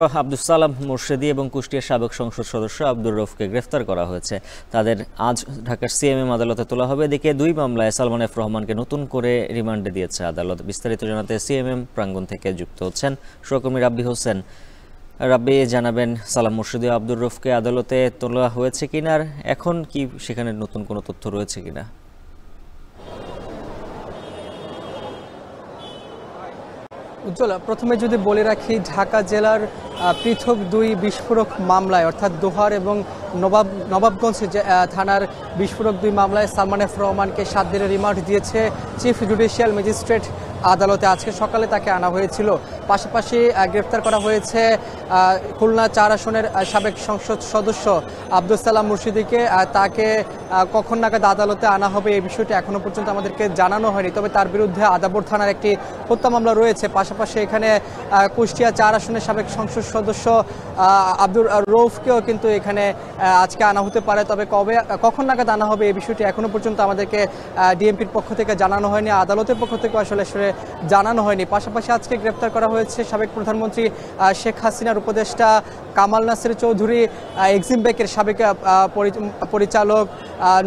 আব্দুস সালাম মুর্শেদী এবং কুষ্টিয়ার সাবেক সংসদ সদস্য আব্দুর রউফকে গ্রেফতার করা হয়েছে। তাদের আজ ঢাকার সিএমএম আদালতে তোলা হবে। এদিকে দুই মামলায় সালমান এফ রহমানকে নতুন করে রিমান্ডে দিয়েছে আদালত। বিস্তারিত জানাতে সিএমএম প্রাঙ্গণ থেকে যুক্ত হচ্ছেন সহকর্মী রাব্বি হোসেন। রাব্বি, জানাবেন সালাম মুর্শেদী ও আব্দুর রউফকে আদালতে তোলা হয়েছে কিনা, আর এখন কি সেখানে নতুন কোনো তথ্য রয়েছে কিনা? উজ্জ্বল, প্রথমে যদি বলে রাখি, ঢাকা জেলার পৃথক দুই বিস্ফোরক মামলায় অর্থাৎ দোহার এবং নবাবগঞ্জ থানার বিস্ফোরক দুই মামলায় সালমান এফ রহমানকে 7 দিনের রিমান্ড দিয়েছে চিফ জুডিশিয়াল ম্যাজিস্ট্রেট আদালতে। আজকে সকালে তাকে আনা হয়েছিল। পাশাপাশি গ্রেফতার করা হয়েছে খুলনা 4 আসনের সাবেক সংসদ সদস্য আব্দুস সালাম মুর্শেদীকে। তাকে কখন নাগাদ আদালতে আনা হবে এই বিষয়টি এখনো পর্যন্ত আমাদেরকে জানানো হয়নি, তবে তার বিরুদ্ধে আদাবর থানার একটি হত্যা মামলা রয়েছে। পাশাপাশি এখানে কুষ্টিয়া 4 আসনের সাবেক সংসদ সদস্য আব্দুর রউফকেও কিন্তু এখানে আজকে আনা হতে পারে, তবে কখন নাগাদ আনা হবে এই বিষয়টি এখনো পর্যন্ত আমাদেরকে ডিএমপির পক্ষ থেকে জানানো হয়নি, আদালতের পক্ষ থেকে আসলে জানানো হয়নি। পাশাপাশি আজকে গ্রেফতার করা হয়েছে সাবেক প্রধানমন্ত্রী শেখ হাসিনার উপদেষ্টা কামাল নাসির চৌধুরী, এক্সিম ব্যাংকের সাবেক পরিচালক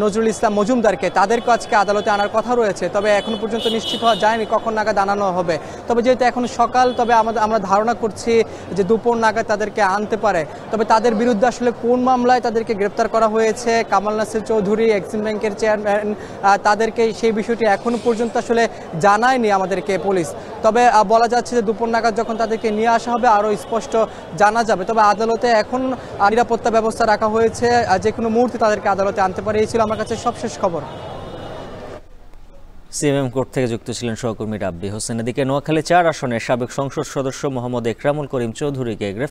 নজরুল ইসলাম মজুমদারকে। তাদেরকে আজকে আদালতে আনার কথা রয়েছে, তবে এখনো পর্যন্ত নিশ্চিত হওয়া যায়নি কখন নাগাদ আনানো হবে। তবে যেহেতু এখন সকাল, তবে আমরা ধারণা করছি যে দুপুর নাগাদ তাদেরকে আনতে পারে। তবে তাদের বিরুদ্ধে আসলে কোন মামলায় তাদেরকে গ্রেফতার করা হয়েছে, কামাল নাসির চৌধুরী এক্সিম ব্যাংকের চেয়ারম্যান, তাদেরকে সেই বিষয়টি এখনো পর্যন্ত আসলে জানায়নি আমাদেরকে পুলিশ। তবে বলা যাচ্ছে যে দুপুর নাগাদ যখন তাদেরকে নিয়ে আসা হবে আরও স্পষ্ট জানা যাবে। তবে আদালতে এখন নিরাপত্তা ব্যবস্থা রাখা হয়েছে, যে কোনো মুহূর্তে তাদেরকে আদালতে আনতে পারে। এই ছিল আমার কাছে সবশেষ খবর। সিএমএম কোর্ট থেকে যুক্ত ছিলেন সহকর্মী রাব্বি হোসেন। এদিকে নোয়াখালী 4 আসনের সাবেক সংসদ সদস্য মোহাম্মদ একরামুল করিম চৌধুরীকে